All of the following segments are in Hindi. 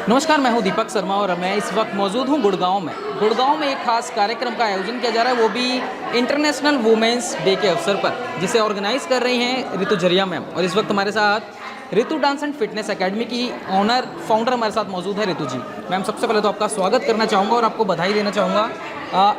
नमस्कार, मैं हूं दीपक शर्मा और मैं इस वक्त मौजूद हूं गुड़गांव में। गुड़गांव में एक खास कार्यक्रम का आयोजन किया जा रहा है, वो भी इंटरनेशनल वुमेंस डे के अवसर पर, जिसे ऑर्गेनाइज कर रही हैं ऋतु झरिया मैम। और इस वक्त हमारे साथ ऋतु डांस एंड फिटनेस एकेडमी की ऑनर फाउंडर हमारे साथ मौजूद है ऋतु जी। मैम, सबसे पहले तो आपका स्वागत करना चाहूँगा और आपको बधाई देना चाहूँगा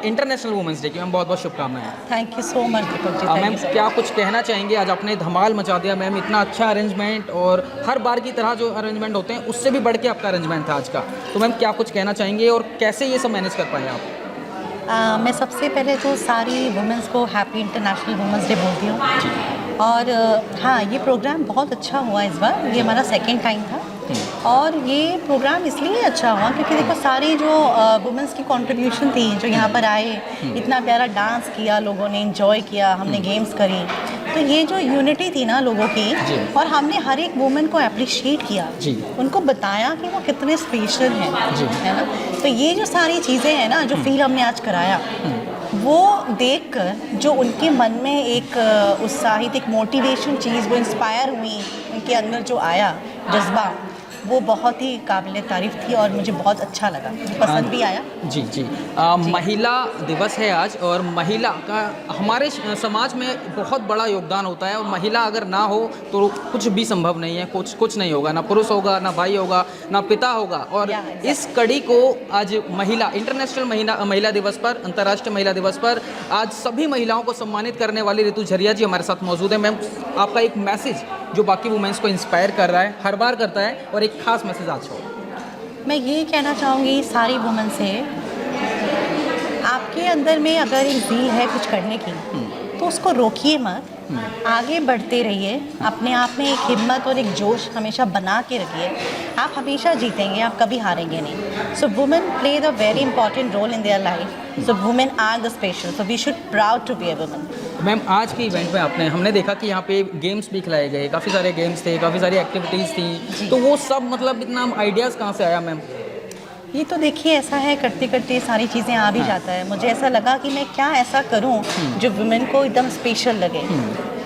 इंटरनेशनल वुमेंस डे की। मैम, बहुत बहुत शुभकामनाएं। Thank you so much Deepak ji. Ma'am, क्या कुछ कहना चाहेंगे? आज आपने धमाल मचा दिया मैम, इतना अच्छा अरेंजमेंट, और हर बार की तरह जो अरेंजमेंट होते हैं उससे भी बढ़ के आपका अरेंजमेंट था आज का। तो मैम, क्या कुछ कहना चाहेंगे और कैसे ये सब मैनेज कर पाए आप? मैं सबसे पहले तो सारी वुमेंस को हैप्पी इंटरनेशनल वुमेंस डे बोलती हूँ। और हाँ, ये प्रोग्राम बहुत अच्छा हुआ इस बार। ये हमारा सेकंड टाइम था और ये प्रोग्राम इसलिए अच्छा हुआ क्योंकि देखो सारी जो वुमेंस की कंट्रीब्यूशन थी, जो यहाँ पर आए, इतना प्यारा डांस किया लोगों ने, एंजॉय किया, हमने गेम्स करी। तो ये जो यूनिटी थी ना लोगों की, और हमने हर एक वुमेन को अप्रिशिएट किया, उनको बताया कि वो कितने स्पेशल हैं, है ना। तो ये जो सारी चीज़ें हैं ना, जो फील हमने आज कराया, वो देखकर जो उनके मन में एक उत्साहित, एक मोटिवेशन चीज़, वो इंस्पायर हुई, उनके अंदर जो आया जज्बा, वो बहुत ही काबिल तारीफ़ थी और मुझे बहुत अच्छा लगा, मुझे पसंद भी आया। जी। महिला दिवस है आज, और महिला का हमारे समाज में बहुत बड़ा योगदान होता है, और महिला अगर ना हो तो कुछ भी संभव नहीं है, कुछ नहीं होगा, ना पुरुष होगा, ना भाई होगा, ना पिता होगा। और इस कड़ी को आज इंटरनेशनल महिला दिवस पर, अंतर्राष्ट्रीय महिला दिवस पर आज सभी महिलाओं को सम्मानित करने वाली ऋतु झरिया जी हमारे साथ मौजूद है। मैम, आपका एक मैसेज जो बाकी वुमेन्स को इंस्पायर कर रहा है, हर बार करता है, और एक खास मैसेज आज हो। मैं ये कहना चाहूँगी सारी वुमेन से, आपके अंदर में अगर एक ज़ील है कुछ करने की, तो उसको रोकिए मत, आगे बढ़ते रहिए। अपने आप में एक हिम्मत और एक जोश हमेशा बना के रखिए। आप हमेशा जीतेंगे, आप कभी हारेंगे नहीं। So women play the very important role in their life. So women are the special, so we should proud to be a women. Ma'am, आज के इवेंट में हमने देखा कि यहाँ पे गेम्स भी खिलाए गए, काफ़ी सारे गेम्स थे, काफ़ी सारी एक्टिविटीज़ थी, तो वो सब मतलब इतना आइडियाज़ कहाँ से आया मैम? ये तो देखिए, ऐसा है, करते करते सारी चीज़ें आ भी जाता है। मुझे ऐसा लगा कि मैं क्या ऐसा करूं जो वुमेन को एकदम स्पेशल लगे।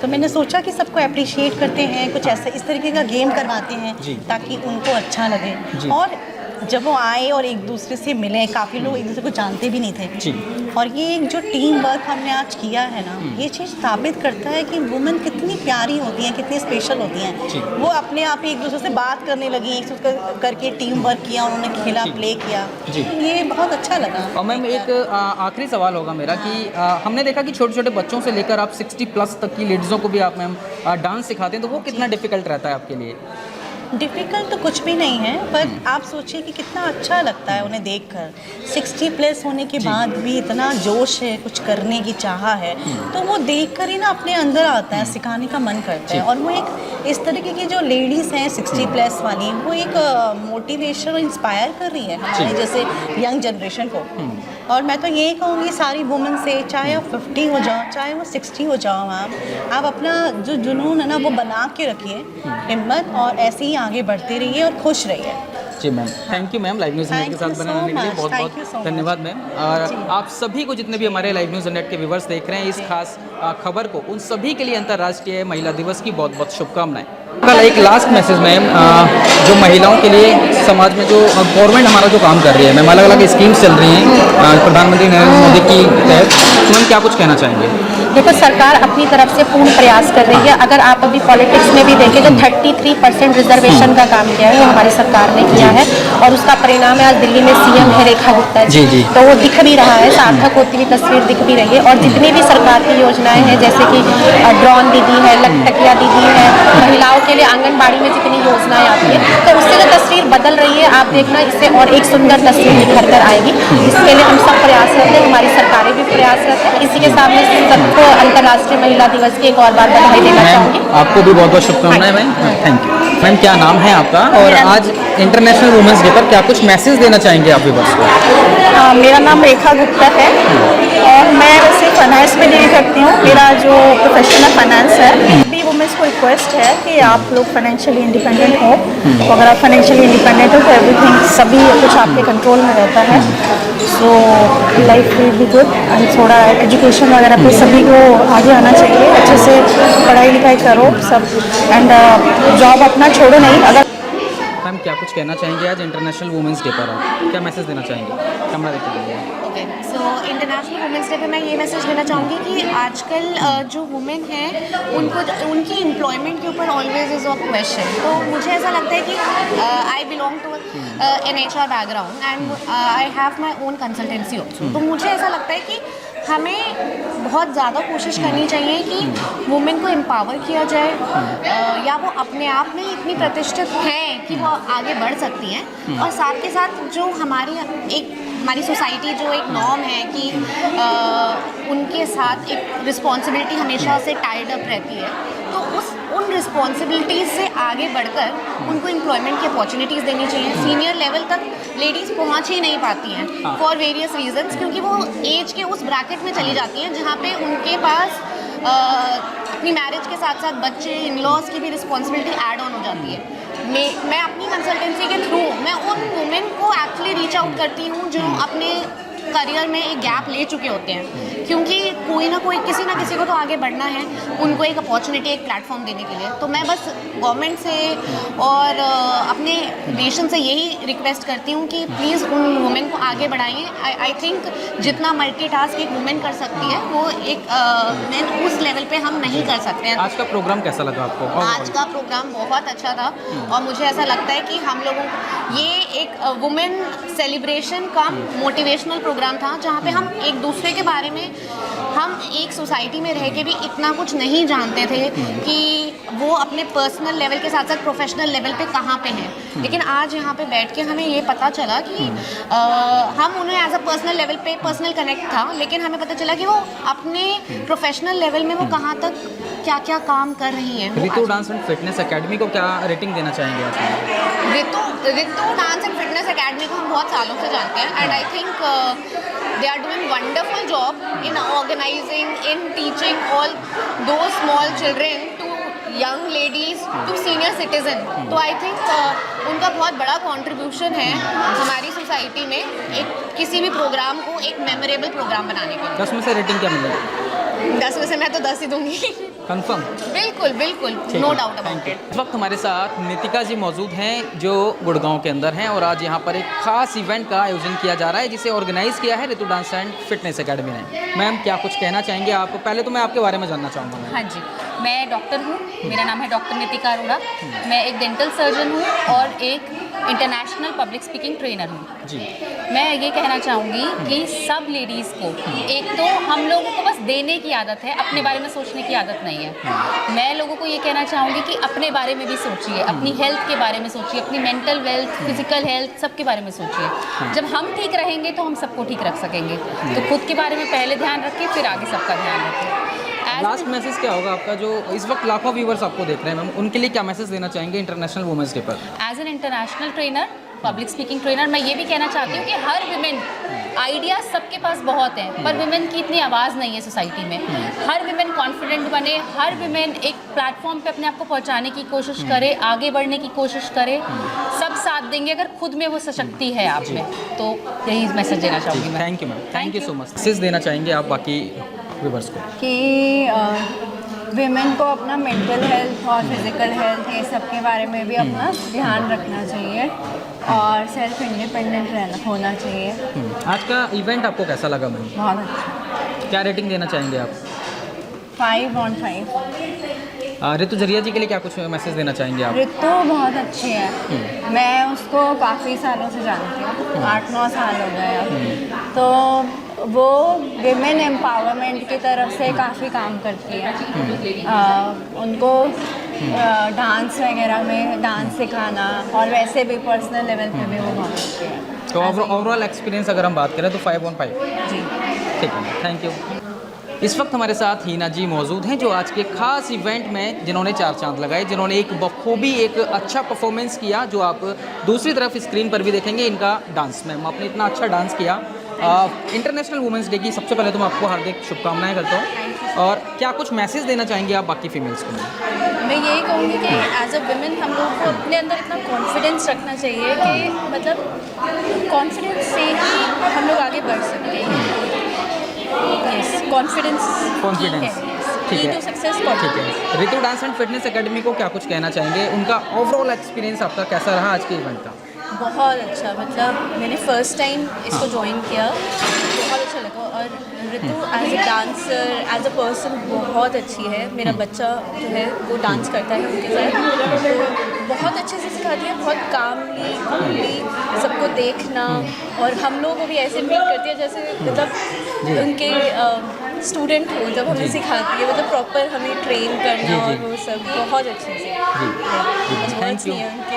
तो मैंने सोचा कि सबको अप्रिशिएट करते हैं, कुछ ऐसा इस तरीके का गेम करवाते हैं ताकि उनको अच्छा लगे। और जब वो आए और एक दूसरे से मिले, काफ़ी लोग एक दूसरे को जानते भी नहीं थे, और ये एक जो टीम वर्क हमने आज किया है ना, ये चीज़ साबित करता है कि वुमेन कितनी प्यारी होती हैं, कितनी स्पेशल होती हैं। वो अपने आप ही एक दूसरे से बात करने लगी, एक दूसरे करके टीम वर्क किया, उन्होंने खेला, प्ले किया। ये बहुत अच्छा लगा। और मैम, एक आखिरी सवाल होगा मेरा कि हमने देखा कि छोटे छोटे बच्चों से लेकर आप 60+ तक की लेडीज़ों को भी आप मैम डांस सिखाते हैं, तो वो कितना डिफ़िकल्ट रहता है आपके लिए? डिफ़िकल्ट तो कुछ भी नहीं है, पर आप सोचिए कि कितना अच्छा लगता है उन्हें देखकर। 60+ होने के बाद भी इतना जोश है, कुछ करने की चाह है, तो वो देखकर ही ना अपने अंदर आता है, सिखाने का मन करता है। और वो एक इस तरीके की जो लेडीज़ हैं 60+ वाली, वो एक मोटिवेशन और इंस्पायर कर रही है हमारे जैसे यंग जनरेशन को। और मैं तो यही कहूँगी सारी वुमेन से, चाहे आप 50 हो जाओ, चाहे वो 60 हो जाओ, आप अपना जो जुनून है ना वो बना के रखिए, हिम्मत, और ऐसे ही आगे बढ़ते रहिए और खुश रहिए। जी ma'am, thank you ma'am, Live News India के साथ बनाने के लिए बहुत बहुत धन्यवाद मैम। और आप सभी को, जितने भी हमारे लाइव न्यूज़ इंडिया के व्यूवर्स देख रहे हैं इस खास खबर को, उन सभी के लिए अंतर्राष्ट्रीय महिला दिवस की बहुत बहुत शुभकामनाएं। कल एक लास्ट मैसेज मैम, जो महिलाओं के लिए समाज में जो गवर्नमेंट हमारा जो काम कर रही है मैम, अलग अलग स्कीम्स चल रही हैं प्रधानमंत्री नरेंद्र मोदी की तहत, तो मैम क्या कुछ कहना चाहेंगे? देखो, सरकार अपनी तरफ से पूर्ण प्रयास कर रही है। अगर आप अभी पॉलिटिक्स में भी देखें तो 33% रिजर्वेशन का काम किया है, वो हमारी सरकार ने किया है, और उसका परिणाम है आज दिल्ली में सीएम है रेखा गुप्ता जी। तो वो दिख भी रहा है, सार्थक होती हुई तस्वीर दिख भी रही है। और जितनी भी सरकार की योजनाएं हैं, जैसे कि ड्रोन दीदी है, लखटकिया दीदी है, महिलाओं के लिए आंगनबाड़ी में जितनी योजनाएं आती है, तो उससे जो तस्वीर बदल रही है, आप देखना, इससे और एक सुंदर तस्वीर निखर कर आएगी। इसके लिए हम सब प्रयासरत हैं, हमारी सरकारें भी प्रयासरत हैं। इसी के सामने सबको अंतर्राष्ट्रीय महिला दिवस की एक और बार बधाई देना चाहूँगी। आपको भी बहुत बहुत शुभकामनाएं मैम, थैंक यू। मैम, क्या नाम है आपका, और आज इंटरनेशनल वुमेंस डे पर क्या कुछ मैसेज देना चाहेंगे आप व्यूअर्स को? मेरा नाम रेखा गुप्ता है और मैं वैसे फाइनेंस में डील करती हूँ। मेरा जो प्रोफेशन है फाइनेंस है। भी वुमेन्स को रिक्वेस्ट है कि आप लोग फाइनेंशियली इंडिपेंडेंट हो। तो अगर आप फाइनेंशियली इंडिपेंडेंट हो तो एवरीथिंग, सभी कुछ आपके कंट्रोल में रहता है। So life will be good. And थोड़ा एजुकेशन वगैरह पे सभी को आगे आना चाहिए, अच्छे से पढ़ाई लिखाई करो सब, एंड जॉब अपना छोड़ो नहीं। अगर मैम क्या कुछ कहना चाहेंगे आज इंटरनेशनल वुमेंस डे पर आप क्या मैसेज देना चाहेंगे कैमरा देखते हुए? Okay, so international women's day पे मैं ये मैसेज देना चाहूँगी कि आजकल जो वुमेन हैं उनको उनकी एम्प्लॉयमेंट के ऊपर ऑलवेज इज़ अ क्वेश्चन। तो मुझे ऐसा लगता है कि I belong to an HR background and I have my own consultancy also. तो मुझे ऐसा लगता है कि हमें बहुत ज़्यादा कोशिश करनी चाहिए कि वुमेन को एम्पावर किया जाए, या वो अपने आप में इतनी प्रतिष्ठित हैं कि वो आगे बढ़ सकती हैं, और साथ के साथ जो हमारी सोसाइटी जो एक नॉर्म है कि उनके साथ एक रिस्पॉन्सिबिलिटी हमेशा से टाइड अप रहती है, तो उन रिस्पॉन्सिबिलिटीज़ से आगे बढ़कर उनको एम्प्लॉयमेंट की अपॉर्चुनिटीज़ देनी चाहिए। सीनियर लेवल तक लेडीज़ पहुंच ही नहीं पाती हैं फॉर वेरियस रीजंस, क्योंकि वो एज के उस ब्रैकेट में चली जाती हैं जहाँ पे उनके पास अपनी मैरिज के साथ साथ बच्चे, इन लॉज की भी रिस्पॉन्सिबिलिटी ऐड ऑन हो जाती है। मैं अपनी कंसल्टेंसी के थ्रू मैं उन वुमेन को एक्चुअली रीच आउट करती हूँ जो अपने करियर में एक गैप ले चुके होते हैं, क्योंकि कोई ना कोई किसी ना किसी को तो आगे बढ़ना है, उनको एक अपॉर्चुनिटी, एक प्लेटफॉर्म देने के लिए। तो मैं बस गवर्नमेंट से और अपने नेशन से यही रिक्वेस्ट करती हूँ कि प्लीज़ उन वुमेन को आगे बढ़ाइए। आई थिंक जितना मल्टीटास्क एक वुमेन कर सकती है वो एक मैन उस लेवल पे हम नहीं कर सकते हैं। आज का प्रोग्राम कैसा लगा आपको? आज का प्रोग्राम बहुत अच्छा था, और मुझे ऐसा लगता है कि हम लोगों ये एक वुमेन सेलिब्रेशन का मोटिवेशनल प्रोग्राम था, जहाँ पे हम एक दूसरे के बारे में, हम एक सोसाइटी में रह के भी इतना कुछ नहीं जानते थे कि वो अपने पर्सनल लेवल के साथ साथ प्रोफेशनल लेवल पे कहाँ पे हैं। लेकिन आज यहाँ पे बैठ के हमें ये पता चला कि हम उन्हें एज अ पर्सनल लेवल पे पर्सनल कनेक्ट था, लेकिन हमें पता चला कि वो अपने प्रोफेशनल लेवल में वो कहाँ तक क्या क्या काम कर रही हैं। Ritu dance and fitness academy को क्या रेटिंग देना चाहेंगे आप? Ritu dance and fitness academy को हम बहुत सालों से जानते हैं, and I think they are doing wonderful job in organizing, in teaching all those small children to young ladies to senior citizen. तो आई थिंक उनका बहुत बड़ा कंट्रीब्यूशन है हमारी सोसाइटी में एक किसी भी प्रोग्राम को एक मेमोरेबल प्रोग्राम बनाने के लिए। 10 में से रेटिंग क्या मिलेगी? 10 में से मैं तो 10 ही दूंगी। कंफर्म? बिल्कुल बिल्कुल, नो डाउट अबाउट इट। इस वक्त हमारे साथ नितिका जी मौजूद हैं जो गुड़गांव के अंदर हैं, और आज यहाँ पर एक खास इवेंट का आयोजन किया जा रहा है जिसे ऑर्गेनाइज किया है Ritu dance and fitness academy ने। मैम क्या कुछ कहना चाहेंगे आप? पहले तो मैं आपके बारे में जानना चाहूँगा मैम। हाँ जी, मैं डॉक्टर हूँ, मेरा नाम है डॉक्टर नितिका अरोड़ा। मैं एक डेंटल सर्जन हूँ और एक इंटरनेशनल पब्लिक स्पीकिंग ट्रेनर हूँ जी। मैं ये कहना चाहूँगी कि सब लेडीज़ को, एक तो हम लोगों को बस देने की आदत है, अपने बारे में सोचने की आदत नहीं है। मैं लोगों को ये कहना चाहूँगी कि अपने बारे में भी सोचिए, अपनी हेल्थ के बारे में सोचिए, अपनी मेंटल वेल्थ, फिजिकल हेल्थ, सबके बारे में सोचिए। जब हम ठीक रहेंगे तो हम सबको ठीक रख सकेंगे। तो खुद के बारे में पहले ध्यान रखें, फिर आगे सबका ध्यान रखें। लास्ट मैसेज क्या होगा आपका, जो इस वक्त लाखों व्यूवर्स आपको देख रहे हैं मैम, उनके लिए क्या मैसेज देना चाहेंगे इंटरनेशनल वुमेंस डे पर? As an international trainer, public speaking trainer, मैं ये भी कहना चाहती हूँ कि हर विमेन, आइडियाज़ सबके पास बहुत हैं, पर विमेन की इतनी आवाज़ नहीं है सोसाइटी में। हर विमेन कॉन्फिडेंट बने, हर विमेन एक प्लेटफॉर्म पे अपने आप को पहुँचाने की कोशिश करे, आगे बढ़ने की कोशिश करे। सब साथ देंगे अगर खुद में वो सशक्ति है आप में। तो यही मैसेज देना चाहूँगी मैं। Thank you ma'am, thank you so much. Message देना चाहेंगे आप बाकी व्यूवर्स को? कि विमेन को अपना मेंटल हेल्थ और फिज़िकल हेल्थ ये सब के बारे में भी अपना ध्यान रखना चाहिए और सेल्फ इंडिपेंडेंट रहना होना चाहिए। आज का इवेंट आपको कैसा लगा मैम? बहुत अच्छा। क्या रेटिंग देना चाहेंगे आप? 5/5। रितु जरिया जी के लिए क्या कुछ मैसेज देना चाहेंगे आप? रितु बहुत अच्छी है, मैं उसको काफ़ी सालों से जानती हूँ, 8-9 साल हो गए अब। तो वो विमेन एम्पावरमेंट की तरफ से काफ़ी काम करती है। उनको डांस वगैरह में डांस सिखाना और वैसे भी पर्सनल लेवल पे भी वो बहुत अच्छी है। तो ओवरऑल एक्सपीरियंस अगर हम बात करें तो 5/5। जी, ठीक है, थैंक यू। इस वक्त हमारे साथ हीना जी मौजूद हैं जो आज के खास इवेंट में जिन्होंने 4 चांद लगाए, जिन्होंने एक बखूबी एक अच्छा परफॉर्मेंस किया, जो आप दूसरी तरफ स्क्रीन पर भी देखेंगे इनका डांस। मैम आपने इतना अच्छा डांस किया। इंटरनेशनल वुमेंस डे की सबसे पहले तो मैं आपको हार्दिक शुभकामनाएं करता हूँ, और क्या कुछ मैसेज देना चाहेंगे आप बाकी फीमेल्स को? मैं यही कहूँगी कि एज अ वुमेन हम लोग को अपने अंदर इतना कॉन्फिडेंस रखना चाहिए कि मतलब कॉन्फिडेंस से ही हम लोग आगे बढ़ सकते हैं। यस, कॉन्फिडेंस कॉन्फिडेंस ठीक की है। टू सक्सेस ठीक है, ऋतु डांस एंड फिटनेस एकेडमी को क्या कुछ कहना चाहेंगे? उनका ओवरऑल एक्सपीरियंस आपका कैसा रहा आज के इवेंट का? बहुत अच्छा, मतलब मैंने फर्स्ट टाइम इसको ज्वाइन किया, बहुत अच्छा लगा। और Ritu as a dancer, as a person बहुत अच्छी है। मेरा बच्चा जो है वो डांस करता है उनके साथ, तो बहुत अच्छे से सिखाती है, बहुत कामली कूलली सबको देखना, और हम लोगों को भी ऐसे फील करती है जैसे मतलब उनके स्टूडेंट हो जब हमें सिखाती है, मतलब प्रॉपर हमें ट्रेन करना और वो सब बहुत अच्छे से।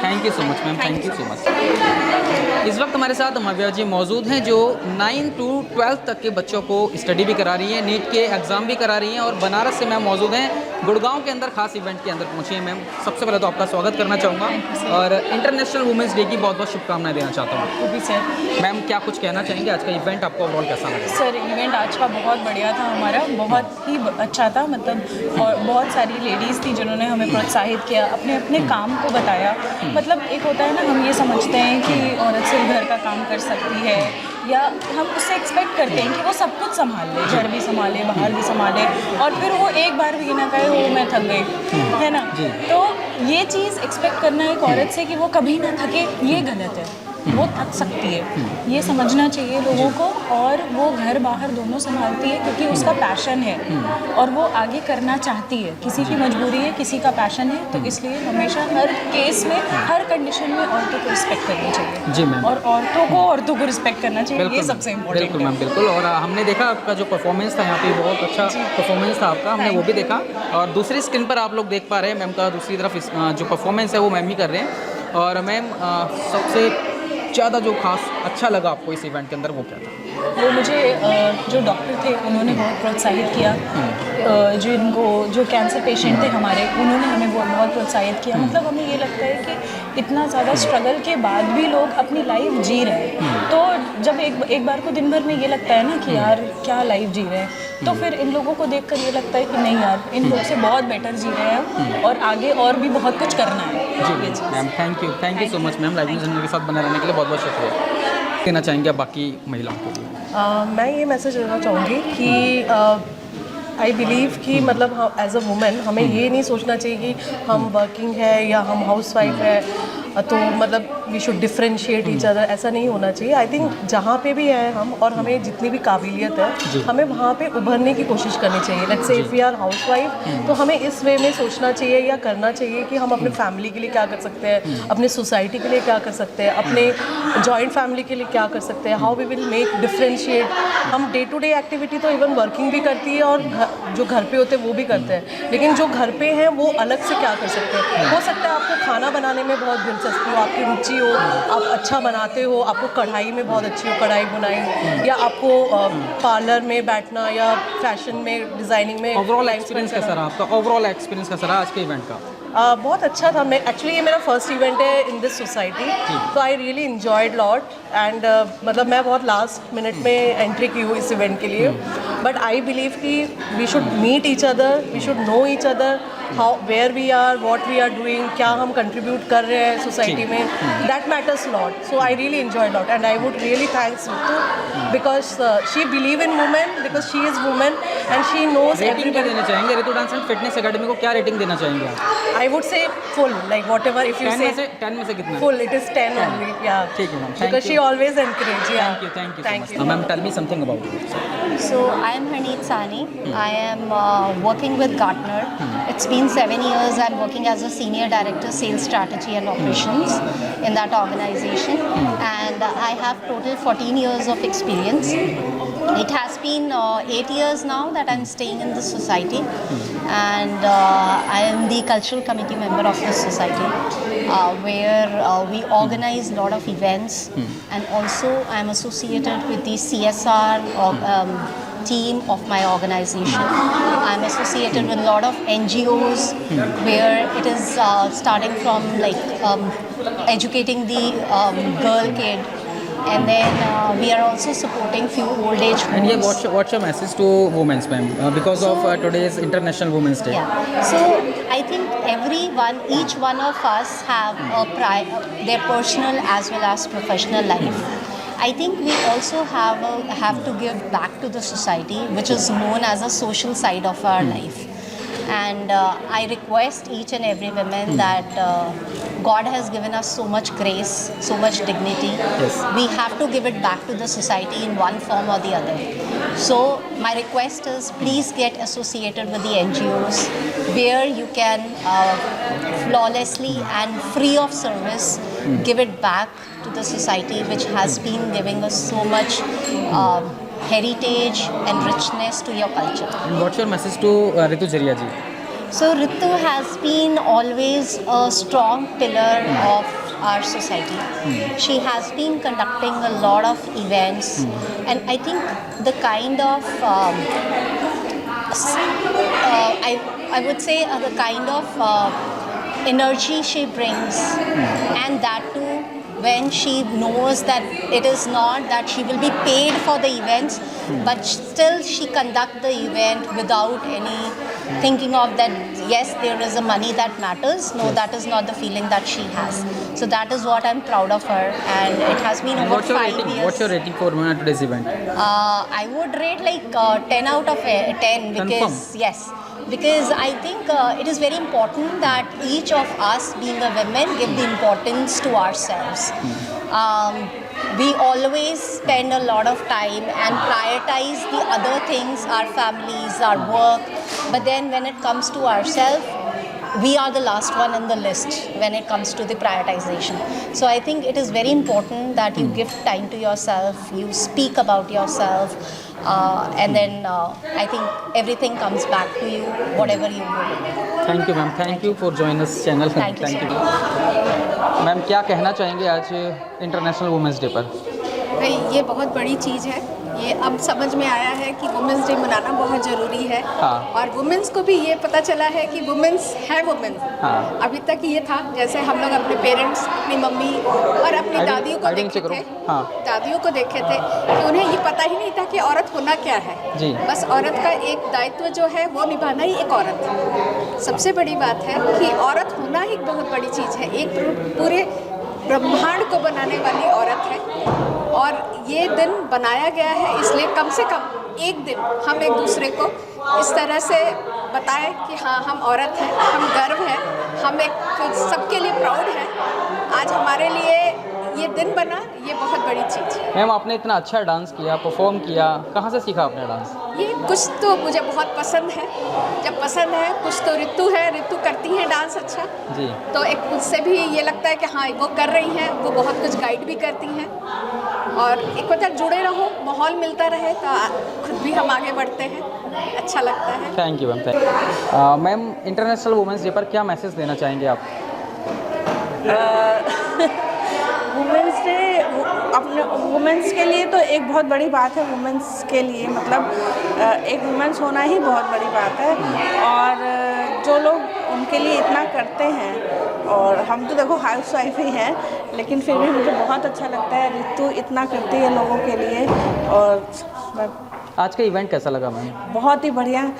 Thank you so much ma'am, thank you so much. इस वक्त हमारे साथ मव्या जी मौजूद हैं जो 9 to 12 तक के बच्चों को स्टडी भी करा रही हैं, नीट के एग्ज़ाम भी करा रही हैं, और बनारस से मैम मौजूद हैं, गुड़गांव के अंदर खास इवेंट के अंदर पहुंची हैं। मैम सबसे पहले तो आपका स्वागत करना चाहूँगा और इंटरनेशनल वुमेंस डे की बहुत बहुत शुभकामनाएं देना चाहता हूँ। भी सर मैम क्या कुछ कहना चाहेंगे? आज का इवेंट आपको ओवरऑल कैसा लगा? सर इवेंट आज का बहुत बढ़िया था हमारा, बहुत ही अच्छा था, मतलब और बहुत सारी लेडीज़ थी जिन्होंने हमें प्रोत्साहित किया, अपने अपने काम को बताया। मतलब एक होता है ना, हम ये समझते हैं कि औरत सिर्फ घर का काम कर सकती है, या हम उससे एक्सपेक्ट करते हैं कि वो सब कुछ संभाल ले, घर भी संभाले, बाहर भी संभाले, और फिर वो एक बार भी ना कहे वो मैं थक गई, है ना। तो ये चीज़ एक्सपेक्ट करना एक औरत से कि वो कभी ना थके, ये गलत है। वो थक सकती है, ये समझना चाहिए लोगों को, और वो घर बाहर दोनों संभालती है क्योंकि उसका पैशन है और वो आगे करना चाहती है। किसी की मजबूरी है, किसी का पैशन है, तो इसलिए हमेशा हर केस में, हर कंडीशन में औरतों को रिस्पेक्ट करनी चाहिए। जी मैम। और औरतों को रिस्पेक्ट करना चाहिए, ये सबसे इम्पोर्टेंट बिल्कुल मैम, बिल्कुल। और हमने देखा आपका जो परफॉर्मेंस था यहाँ पे, बहुत अच्छा परफॉर्मेंस था आपका, हमने वो भी देखा। और दूसरी स्क्रीन पर आप लोग देख पा रहे हैं मैम का दूसरी तरफ जो परफॉर्मेंस है वो मैम ही कर रहे हैं। और मैम सबसे ज़्यादा जो खास अच्छा लगा आपको इस इवेंट के अंदर वो क्या था? वो मुझे जो डॉक्टर थे उन्होंने बहुत प्रोत्साहित किया, जो कैंसर पेशेंट थे हमारे, उन्होंने हमें बहुत प्रोत्साहित किया। मतलब हमें ये लगता है कि इतना ज़्यादा स्ट्रगल के बाद भी लोग अपनी लाइफ जी रहे हैं, तो जब एक बार को दिन भर में ये लगता है ना कि यार क्या लाइफ जी रहे हैं, तो फिर इन लोगों को देखकर ये लगता है कि नहीं यार, इन लोग से बहुत बेटर जी रहे हैं और आगे और भी बहुत कुछ करना है। जी ma'am, thank you so much ma'am, Live News के साथ बने रहने के लिए बहुत बहुत शुक्रिया। देना चाहेंगे आप बाकी महिलाओं को भी? मैं ये मैसेज देना चाहूँगी कि आई बिलीव कि मतलब एज अ वुमेन हमें ये नहीं सोचना चाहिए कि हम वर्किंग है या हम हाउस वाइफ है, तो मतलब we should differentiate each other, ऐसा नहीं होना चाहिए। आई थिंक जहाँ पे भी है हम, और हमें जितनी भी काबिलियत है, हमें वहाँ पे उभरने की कोशिश करनी चाहिए। Let's say if we are house wife, तो हमें इस वे में सोचना चाहिए या करना चाहिए कि हम अपने फैमिली के लिए क्या कर सकते हैं, अपने सोसाइटी के लिए क्या कर सकते हैं, अपने जॉइंट फैमिली के लिए क्या कर सकते हैं, how we will make differentiate. हम डे टू डे एक्टिविटी तो इवन वर्किंग भी करती है और जो घर पे होते हैं वो भी करते हैं, लेकिन जो घर पे हैं वो अलग से क्या कर सकते हैं। हो सकता है आपको खाना बनाने में बहुत दिलचस्पी हो, आपकी रुचि हो, आप अच्छा बनाते हो, आपको कढ़ाई में बहुत अच्छी हो, कढ़ाई बुनाई, या आपको पार्लर में बैठना या फैशन में, डिज़ाइनिंग में। ओवरऑल एक्सपीरियंस कैसा रहा आपका? ओवरऑल एक्सपीरियंस कैसा रहा आज के इवेंट का? बहुत अच्छा था। मैं एक्चुअली ये मेरा फर्स्ट इवेंट है इन दिस सोसाइटी, तो आई रियली इन्जॉयड लॉट। एंड मतलब मैं बहुत लास्ट मिनट में एंट्री की हूँ इस इवेंट के लिए, बट आई बिलीव कि we should meet each other, we should know each other, how where we are, what we are doing, क्या हम कंट्रीब्यूट कर रहे हैं सोसाइटी में, that matters lot. So I really enjoyed lot and I would really thanks Ritu because she believe in women, because she is women and she knows rating क्या देना चाहेंगे Ritu dance and fitness academy को? क्या रेटिंग देना चाहेंगे आप? I would say full, like whatever, if you 10 say में से 10 में से कितना? full, it is 10 only, yeah. ठीक है ma'am, Because she always encourage, yeah. Thank you so much. Ma'am, tell me something about it. So I am Harneet Sani. I am working with Gartner. It's been 7 years. I'm working as a senior director, sales strategy and operations in that organization, and I have total 14 years of experience. It has been 8 years now that I'm staying in this society, and I am the cultural committee member of this society, where we organize a lot of events, and also I'm associated with the CSR team of my organization. I'm associated with a lot of NGOs, where it is starting from like educating the girl kid, and then we are also supporting few old age homes. And yeah, what's your message to women, ma'am, because of today's International Women's Day? Yeah. So I think each one of us have their personal as well as professional life. I think we also have to give back to the society, which is known as a social side of our life. And I request each and every woman that God has given us so much grace, so much dignity. Yes. We have to give it back to the society in one form or the other. So my request is, please get associated with the NGOs where you can flawlessly and free of service give it back to the society, which has been giving us so much heritage and richness to your culture. And what's your message to Ritu Jaria ji? So Ritu has been always a strong pillar of our society. She has been conducting a lot of events, and I think the kind of I would say the kind of energy she brings, and that too when she knows that it is not that she will be paid for the events, but still she conduct the event without any thinking of that, yes, there is a money that matters. No, that is not the feeling that she has. So that is what I'm proud of her, and it has been over What's your 5 rating? years. What's your rating for women at today's event? I would rate like 10 out of 10 because yes, because I think it is very important that each of us being a women give the importance to ourselves. We always spend a lot of time and prioritize the other things, our families, our work, but then when it comes to ourselves, we are the last one in the list when it comes to the prioritization. So I think it is very important that you give time to yourself, you speak about yourself, and then I think everything comes back to you, whatever you do. Thank you ma'am, thank you for join us channel. Thank you, thank sir. You ma'am, क्या कहना चाहेंगे आज इंटरनेशनल वुमेंस डे पर? भाई ये बहुत बड़ी चीज़ है। ये अब समझ में आया है कि वुमेंस डे मनाना बहुत ज़रूरी है। हाँ। और वुमेंस को भी ये पता चला है कि वुमेंस है वुमेन। हाँ। अभी तक ये था जैसे हम लोग अपने पेरेंट्स, अपनी मम्मी और अपनी दादियों को आइडेंटिटी देखे थे, करो। हाँ। दादियों को देखे थे कि उन्हें ये पता ही नहीं था कि औरत होना क्या है। जी। बस औरत का एक दायित्व जो है वो निभाना ही एक औरत है। सबसे बड़ी बात है कि औरत होना ही बहुत बड़ी चीज़ है। एक पूरे ब्रह्मांड को बनाने वाली औरत है, और ये दिन बनाया गया है इसलिए कम से कम एक दिन हम एक दूसरे को इस तरह से बताएं कि हाँ, हम औरत हैं, हम गर्व है, हम एक सबके लिए प्राउड है। आज हमारे लिए ये दिन बना, ये बहुत बड़ी चीज़ है। मैम, आपने इतना अच्छा डांस किया, परफॉर्म किया, कहाँ से सीखा आपने डांस? ये कुछ तो मुझे बहुत पसंद है, जब पसंद है कुछ तो ऋतु है, ऋतु करती हैं डांस अच्छा जी। तो एक मुझसे भी ये लगता है कि हाँ, वो कर रही हैं, वो बहुत कुछ गाइड भी करती हैं, और एक मतलब जुड़े रहो, माहौल मिलता रहे तो खुद भी हम आगे बढ़ते हैं, अच्छा लगता है। Thank you ma'am. Ma'am, international women's day पर क्या मैसेज देना चाहेंगे आप? वुमेंस डे अपने वुमेंस के लिए तो एक बहुत बड़ी बात है। वुमेंस के लिए मतलब एक वुमेंस होना ही बहुत बड़ी बात है, और जो लोग उनके लिए इतना करते हैं, और हम तो देखो हाउस वाइफ ही हैं, लेकिन फिर भी मुझे बहुत अच्छा लगता है ऋतु इतना करती है लोगों के लिए। और आज का इवेंट कैसा लगा मैम? बहुत ही बढ़िया,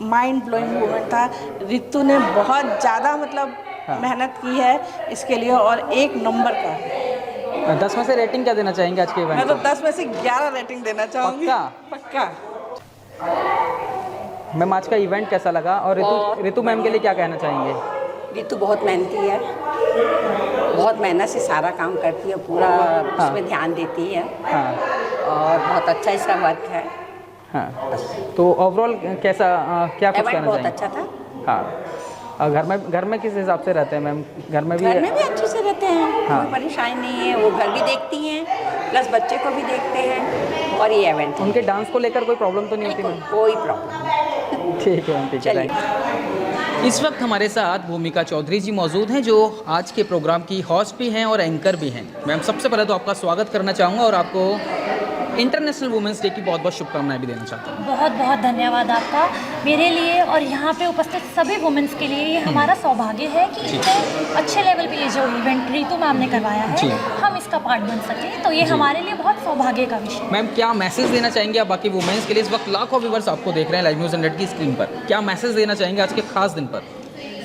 माइंड ब्लोइंग मोमेंट था। ऋतु ने बहुत ज़्यादा मतलब मेहनत की है इसके लिए, और एक नंबर का 10 में से रेटिंग क्या देना चाहेंगे आज के इवेंट मैं तो को? 10 में से 11 रेटिंग देना चाहूँगी। पक्का? पक्का। मैम, आज का इवेंट कैसा लगा, और ऋतु मैम के लिए क्या कहना चाहेंगे? ऋतु बहुत मेहनती है, बहुत मेहनत से सारा काम करती है, पूरा उसमें ध्यान देती है। हाँ। और बहुत अच्छा इसका वर्क है। हाँ, तो ओवरऑल कैसा क्या कुछ इवेंट कहना बहुत चाहेंगे? अच्छा था। हाँ। और घर में किस हिसाब से रहते हैं मैम? घर में भी अच्छे से रहते हैं, हाँ। कोई परेशानी नहीं है। वो घर भी देखती हैं, प्लस बच्चे को भी देखते हैं, और ये इवेंट उनके डांस को लेकर कोई प्रॉब्लम तो नहीं होती मैम? कोई प्रॉब्लम नहीं। ठीक है मैम, ठीक है, चलिए। Thank you. इस वक्त हमारे साथ भूमिका चौधरी जी मौजूद हैं, जो आज के प्रोग्राम की होस्ट भी हैं और एंकर भी हैं। मैम, सबसे पहले तो आपका स्वागत करना चाहूँगा, और आपको इंटरनेशनल वुमेंस डे की बहुत बहुत शुभकामनाएं भी देना चाहता हूँ। बहुत बहुत धन्यवाद आपका। मेरे लिए और यहाँ पे उपस्थित सभी वुमेन्स के लिए ये हमारा सौभाग्य है कि इतने अच्छे लेवल पे ये जो इवेंट ऋतु मैम ने करवाया है, हम इसका पार्ट बन सकें, तो ये हमारे लिए बहुत सौभाग्य का विषय है। मैम, क्या मैसेज देना चाहेंगे आप बाकी वुमेन्स के लिए? इस वक्त लाखों व्यूवर्स आपको देख रहे हैं लाइव न्यूज़ 100 की स्क्रीन पर, क्या मैसेज देना चाहेंगे आज के खास दिन पर?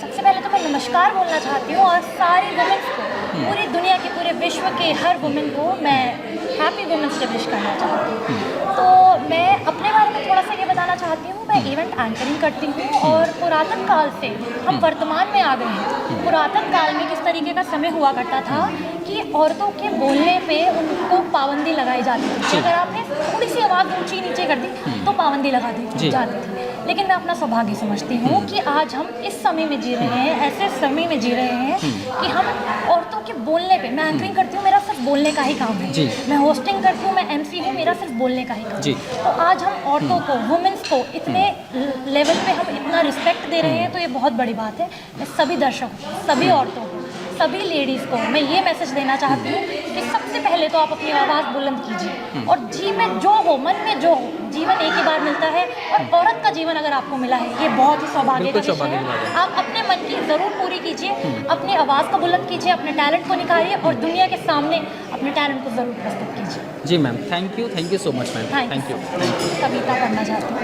सबसे पहले तो पे नमस्कार बोलना चाहती हूँ और सारी वुमेन्स को, पूरी दुनिया के, पूरे विश्व के हर वुमेन को मैं हैप्पी वुमेन्स डे विश करना चाहती हूँ। तो मैं अपने बारे में थोड़ा सा ये बताना चाहती हूँ। मैं इवेंट एंकरिंग करती हूँ और पुरातन काल से हम वर्तमान में आ गए हैं। पुरातन काल में किस तरीके का समय हुआ करता था कि औरतों के बोलने पे उनको पाबंदी लगाई जाती थी। अगर आपने थोड़ी सी आवाज़ ऊंची नीचे कर दी तो पाबंदी लगा दी जाती थी। लेकिन मैं अपना सौभाग्य समझती हूँ कि आज हम इस समय में जी रहे हैं, ऐसे समय में जी रहे हैं कि हम औरतों के बोलने पे, मैं एंकरिंग करती हूँ, मेरा सिर्फ बोलने का ही काम है। मैं होस्टिंग करती हूँ, मैं एमसी हूँ, मेरा सिर्फ बोलने का ही काम है। तो आज हम औरतों को, वुमेन्स को इतने लेवल पे हम इतना रिस्पेक्ट दे रहे हैं, तो ये बहुत बड़ी बात है। मैं सभी दर्शकों, सभी औरतों को, सभी लेडीज़ को मैं ये मैसेज देना चाहती हूँ कि सबसे पहले तो आप अपनी आवाज़ बुलंद कीजिए और जीवन जो हो, मन में जो हो, जीवन एक ही बार मिलता है और औरत का जीवन अगर आपको मिला है, ये बहुत ही सौभाग्य का विषय है। आप अपने मन की ज़रूर पूरी कीजिए, अपनी आवाज़ को बुलंद कीजिए, अपने टैलेंट को निखारिए और दुनिया के सामने अपने टैलेंट को ज़रूर प्रस्तुत कीजिए। जी ma'am, thank you so much ma'am, thank you. कविता पढ़ना चाहती हूँ,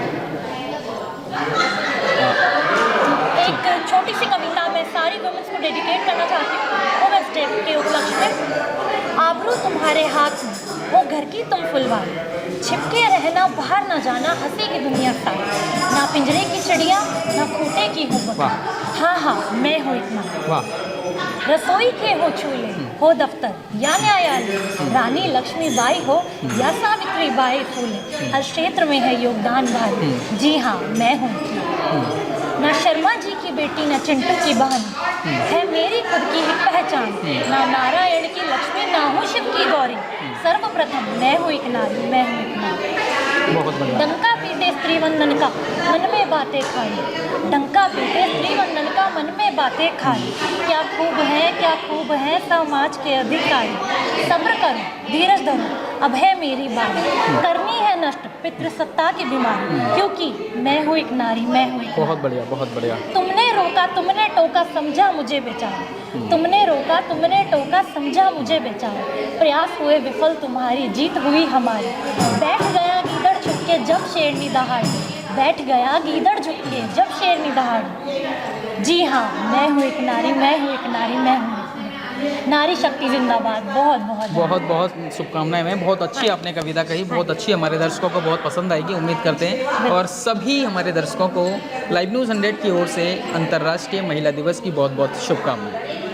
एक छोटी सी कविता मैं सारी वुमेन्स को डेडिकेट करना चाहती हूँ वुमेन्स डे के उपलक्ष्य में। आबरू तुम्हारे हाथ में हो घर की तुम फुलवारी, छिपके रहना बाहर ना जाना हंसेगी दुनिया सारी, ना पिंजरे की चिड़िया ना खूंटे की हो बकरी, हाँ हाँ मैं हूँ इतना, रसोई के हो चूल्हे हो दफ्तर या न्यायालय, रानी लक्ष्मीबाई हो या सावित्री बाई फूले, हर क्षेत्र में है योगदान भारी, जी हाँ मैं हूँ। ना शर्मा जी की बेटी ना चिंटू की बहन है मेरी खुद की ही पहचान, ना नारायण की लक्ष्मी ना हूँ शिव की गौरी, सर्वप्रथम मैं हूँ एक नारी, मैं हूँ एक नारी। डंका पीटे स्त्री वंदन का मन में बातें खाई, डंका पीटे स्त्री वंदन का मन में बातें खाई, क्या खूब है समाज के अधिकारी, सब्र करो धीरज धरो अब है मेरी बारी, करनी है नष्ट पितृसत्ता की बीमारी, क्योंकि मैं हूँ एक नारी, मैं हूँ एक। बहुत बढ़िया, बहुत बढ़िया। तुमने रोका तुमने टोका समझा मुझे बेचारा, तुमने रोका तुमने टोका समझा मुझे बेचारा, प्रयास हुए विफल तुम्हारी जीत हुई हमारी, बैठ गया गीदड़ झुक के जब शेरनी दहाड़ी, बैठ गया गीदड़ झुक के जब शेरनी दहाड़ी, जी हाँ मैं हूँ एक नारी, मैं हूँ एक नारी, मैं हूँ नारी शक्ति जिंदाबाद। बहुत शुभकामनाएं मैम, बहुत अच्छी आपने कविता कही, बहुत अच्छी, हमारे दर्शकों को बहुत पसंद आएगी उम्मीद करते हैं। और सभी हमारे दर्शकों को लाइव न्यूज़ 100 की ओर से अंतर्राष्ट्रीय महिला दिवस की बहुत बहुत शुभकामनाएं।